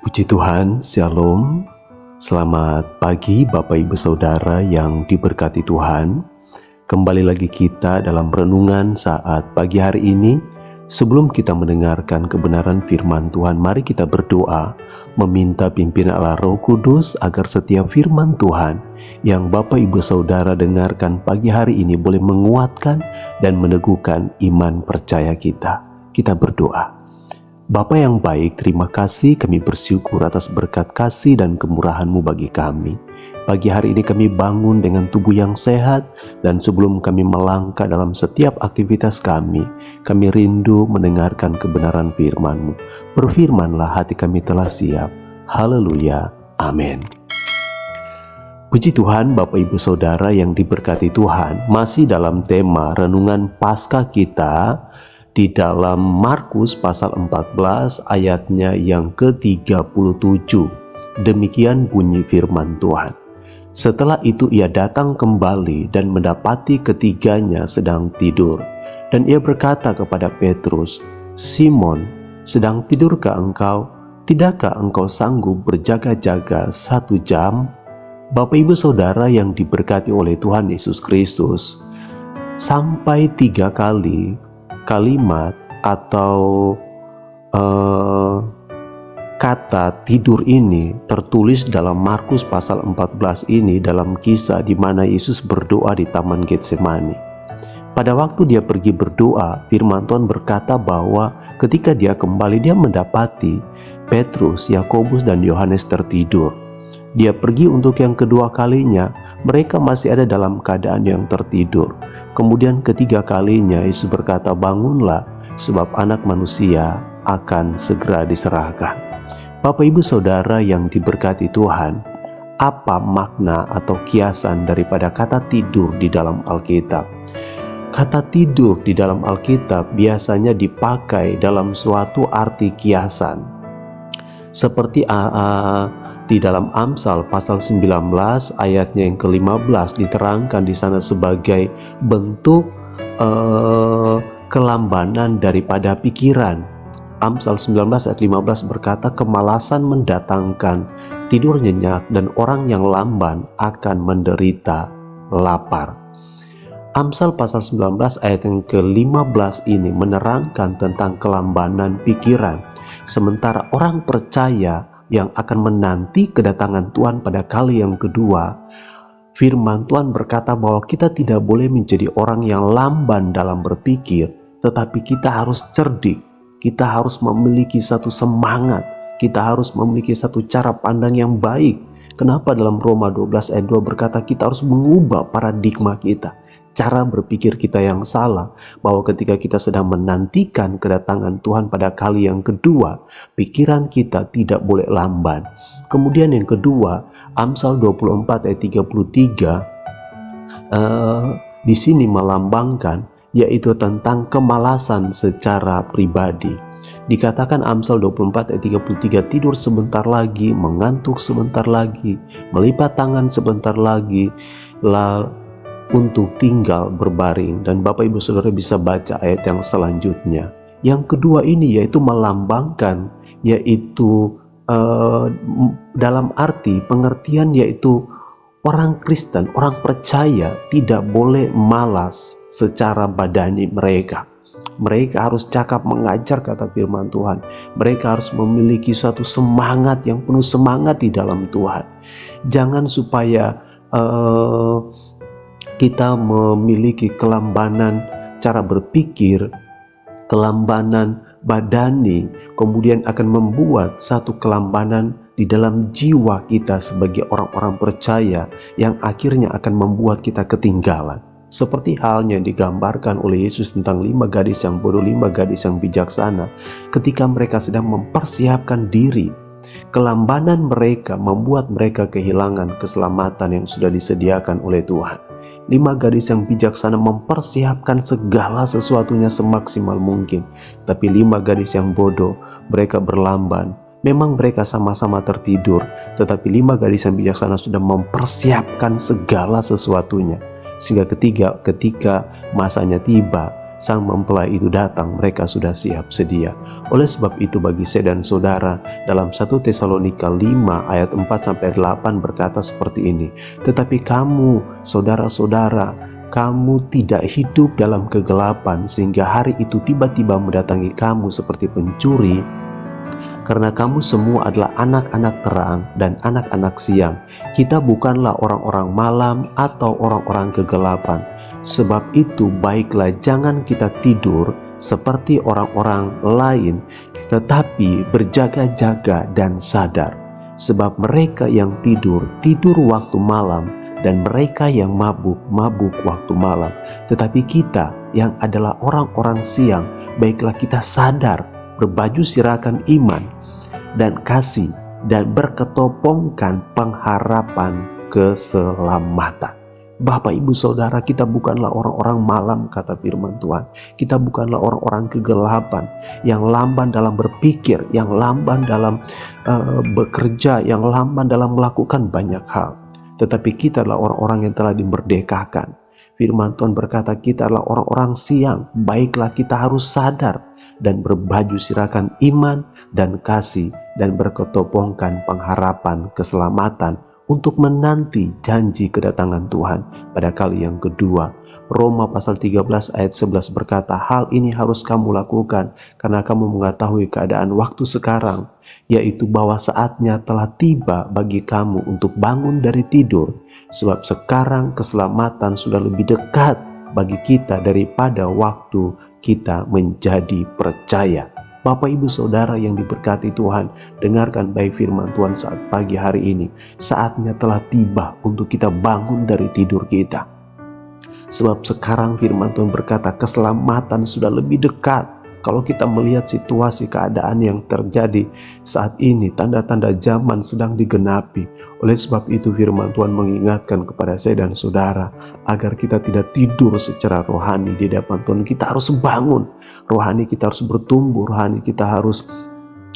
Puji Tuhan, Shalom. Selamat pagi Bapak Ibu Saudara yang diberkati Tuhan. Kembali lagi kita dalam renungan saat pagi hari ini. Sebelum kita mendengarkan kebenaran firman Tuhan, mari kita berdoa, meminta pimpinan Allah Roh Kudus agar setiap firman Tuhan yang Bapak Ibu Saudara dengarkan pagi hari ini boleh menguatkan dan meneguhkan iman percaya kita. Kita berdoa. Bapa yang baik, terima kasih, kami bersyukur atas berkat kasih dan kemurahan-Mu bagi kami. Pagi hari ini kami bangun dengan tubuh yang sehat, dan sebelum kami melangkah dalam setiap aktivitas kami rindu mendengarkan kebenaran firman-Mu. Berfirmanlah, hati kami telah siap. Haleluya. Amin. Puji Tuhan, Bapak Ibu Saudara yang diberkati Tuhan, masih dalam tema renungan Paskah kita di dalam Markus pasal 14 ayatnya yang ke-37. Demikian bunyi firman Tuhan. Setelah itu ia datang kembali dan mendapati ketiganya sedang tidur. Dan ia berkata kepada Petrus, "Simon, sedang tidurkah engkau? Tidakkah engkau sanggup berjaga-jaga 1 jam?" Bapak Ibu Saudara yang diberkati oleh Tuhan Yesus Kristus, sampai 3 kali kalimat atau kata tidur ini tertulis dalam Markus pasal 14 ini, dalam kisah di mana Yesus berdoa di Taman Getsemani. Pada waktu dia pergi berdoa, firman Tuhan berkata bahwa ketika dia kembali, dia mendapati Petrus, Yakobus, dan Yohanes tertidur. Dia pergi untuk yang kedua kalinya, mereka masih ada dalam keadaan yang tertidur. Kemudian ketiga kalinya Yesus berkata, "Bangunlah, sebab anak manusia akan segera diserahkan." Bapak Ibu Saudara yang diberkati Tuhan, apa makna atau kiasan daripada kata tidur di dalam Alkitab? Kata tidur di dalam Alkitab biasanya dipakai dalam suatu arti kiasan. Seperti di dalam Amsal pasal 19 ayatnya yang ke-15 diterangkan di sana sebagai bentuk kelambanan daripada pikiran. Amsal 19 ayat 15 berkata, "Kemalasan mendatangkan tidur nyenyak, dan orang yang lamban akan menderita lapar." Amsal pasal 19 ayat yang ke-15 ini menerangkan tentang kelambanan pikiran. Sementara orang percaya yang akan menanti kedatangan Tuhan pada kali yang kedua, firman Tuhan berkata bahwa kita tidak boleh menjadi orang yang lamban dalam berpikir, tetapi kita harus cerdik, kita harus memiliki satu semangat, kita harus memiliki satu cara pandang yang baik. Kenapa dalam Roma 12 ayat 2 berkata kita harus mengubah paradigma kita, cara berpikir kita yang salah, bahwa ketika kita sedang menantikan kedatangan Tuhan pada kali yang kedua, pikiran kita tidak boleh lamban. Kemudian yang kedua, Amsal 24 ayat 33 di sini melambangkan, yaitu tentang kemalasan secara pribadi. Dikatakan Amsal 24 ayat 33, tidur sebentar lagi, mengantuk sebentar lagi, melipat tangan sebentar lagi, untuk tinggal berbaring. Dan Bapak Ibu Saudara bisa baca ayat yang selanjutnya. Yang kedua ini yaitu melambangkan, yaitu dalam arti pengertian, yaitu orang Kristen, orang percaya tidak boleh malas secara badani mereka. Mereka harus cakap mengajar, kata firman Tuhan. Mereka harus memiliki suatu semangat yang penuh semangat di dalam Tuhan. Jangan supaya kita memiliki kelambanan cara berpikir, kelambanan badani, kemudian akan membuat satu kelambanan di dalam jiwa kita sebagai orang-orang percaya yang akhirnya akan membuat kita ketinggalan. Seperti halnya digambarkan oleh Yesus tentang 5 gadis yang bodoh, 5 gadis yang bijaksana. Ketika mereka sedang mempersiapkan diri, kelambanan mereka membuat mereka kehilangan keselamatan yang sudah disediakan oleh Tuhan. 5 gadis yang bijaksana mempersiapkan segala sesuatunya semaksimal mungkin. Tapi 5 gadis yang bodoh, mereka berlamban. Memang mereka sama-sama tertidur, tetapi 5 gadis yang bijaksana sudah mempersiapkan segala sesuatunya. Sehingga ketika masanya tiba, sang mempelai itu datang, mereka sudah siap sedia. Oleh sebab itu bagi saya dan saudara, dalam 1 Tesalonika 5 ayat 4-8 berkata seperti ini, tetapi kamu, saudara-saudara, kamu tidak hidup dalam kegelapan sehingga hari itu tiba-tiba mendatangi kamu seperti pencuri, karena kamu semua adalah anak-anak terang dan anak-anak siang. Kita bukanlah orang-orang malam atau orang-orang kegelapan. Sebab itu baiklah jangan kita tidur seperti orang-orang lain, tetapi berjaga-jaga dan sadar. Sebab mereka yang tidur, tidur waktu malam, dan mereka yang mabuk, mabuk waktu malam. Tetapi kita yang adalah orang-orang siang, baiklah kita sadar, berbaju sirakan iman dan kasih, dan berketopongkan pengharapan keselamatan. Bapak, Ibu, Saudara, kita bukanlah orang-orang malam, kata firman Tuhan. Kita bukanlah orang-orang kegelapan yang lamban dalam berpikir, yang lamban dalam bekerja, yang lamban dalam melakukan banyak hal. Tetapi kita adalah orang-orang yang telah dimerdekakan. Firman Tuhan berkata kita adalah orang-orang siang, baiklah kita harus sadar dan berbaju sirakan iman dan kasih, dan berketopongkan pengharapan keselamatan untuk menanti janji kedatangan Tuhan pada kali yang kedua. Roma pasal 13 ayat 11 berkata, hal ini harus kamu lakukan karena kamu mengetahui keadaan waktu sekarang, yaitu bahwa saatnya telah tiba bagi kamu untuk bangun dari tidur, sebab sekarang keselamatan sudah lebih dekat bagi kita daripada waktu kita menjadi percaya. Bapak, Ibu, Saudara yang diberkati Tuhan, dengarkan baik firman Tuhan saat pagi hari ini. Saatnya telah tiba untuk kita bangun dari tidur kita. Sebab sekarang firman Tuhan berkata keselamatan sudah lebih dekat. Kalau kita melihat situasi keadaan yang terjadi saat ini, tanda-tanda zaman sedang digenapi. Oleh sebab itu firman Tuhan mengingatkan kepada saya dan saudara agar kita tidak tidur secara rohani di hadapan Tuhan. Kita harus bangun, rohani kita harus bertumbuh, rohani kita harus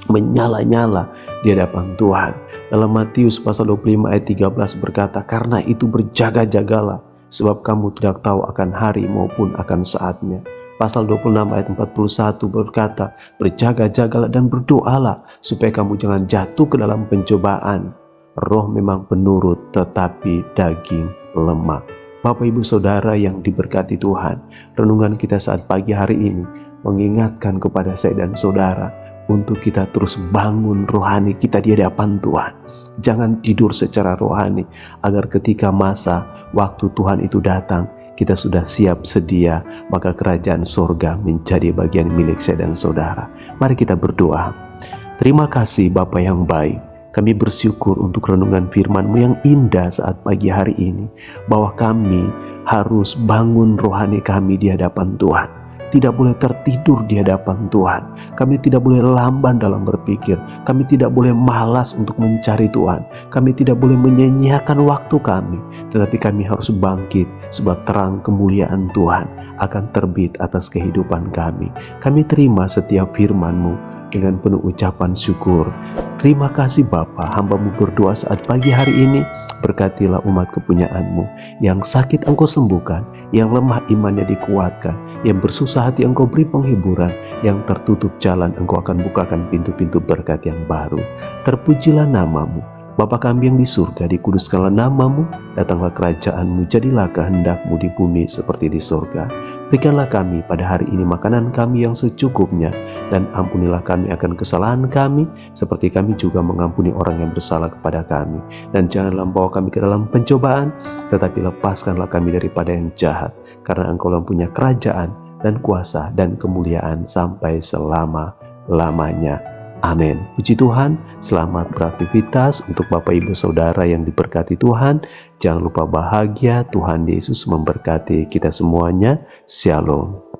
menyala-nyala di hadapan Tuhan. Dalam Matius pasal 25 ayat 13 berkata, karena itu berjaga-jagalah, sebab kamu tidak tahu akan hari maupun akan saatnya. Pasal 26 ayat 41 berkata, berjaga-jagalah dan berdoalah supaya kamu jangan jatuh ke dalam pencobaan. Roh memang penurut, tetapi daging lemah. Bapak, Ibu, Saudara yang diberkati Tuhan, renungan kita saat pagi hari ini mengingatkan kepada saya dan saudara untuk kita terus bangun rohani kita di hadapan Tuhan. Jangan tidur secara rohani, agar ketika masa waktu Tuhan itu datang, kita sudah siap sedia, maka kerajaan sorga menjadi bagian milik saya dan saudara. Mari kita berdoa. Terima kasih Bapa yang baik, kami bersyukur untuk renungan firman-Mu yang indah saat pagi hari ini, bahwa kami harus bangun rohani kami di hadapan Tuhan. Tidak boleh tertidur di hadapan Tuhan. Kami tidak boleh lamban dalam berpikir. Kami tidak boleh malas untuk mencari Tuhan. Kami tidak boleh menyia-nyiakan waktu kami. Tetapi kami harus bangkit, sebab terang kemuliaan Tuhan akan terbit atas kehidupan kami. Kami terima setiap firman-Mu dengan penuh ucapan syukur. Terima kasih Bapa, hamba-Mu berdoa saat pagi hari ini. Berkatilah umat kepunyaan-Mu. Yang sakit Engkau sembuhkan, yang lemah imannya dikuatkan, yang bersusah hati Engkau beri penghiburan, yang tertutup jalan Engkau akan bukakan pintu-pintu berkat yang baru. Terpujilah nama-Mu, Bapa kami yang di surga, dikuduskanlah nama-Mu, datanglah kerajaan-Mu, jadilah kehendak-Mu di bumi seperti di surga. Berikanlah kami pada hari ini makanan kami yang secukupnya, dan ampunilah kami akan kesalahan kami, seperti kami juga mengampuni orang yang bersalah kepada kami. Dan janganlah membawa kami ke dalam pencobaan, tetapi lepaskanlah kami daripada yang jahat, karena Engkau yang punya kerajaan dan kuasa dan kemuliaan sampai selama-lamanya. Amin. Puji Tuhan, selamat beraktivitas untuk Bapak, Ibu, Saudara yang diberkati Tuhan. Jangan lupa bahagia, Tuhan Yesus memberkati kita semuanya. Shalom.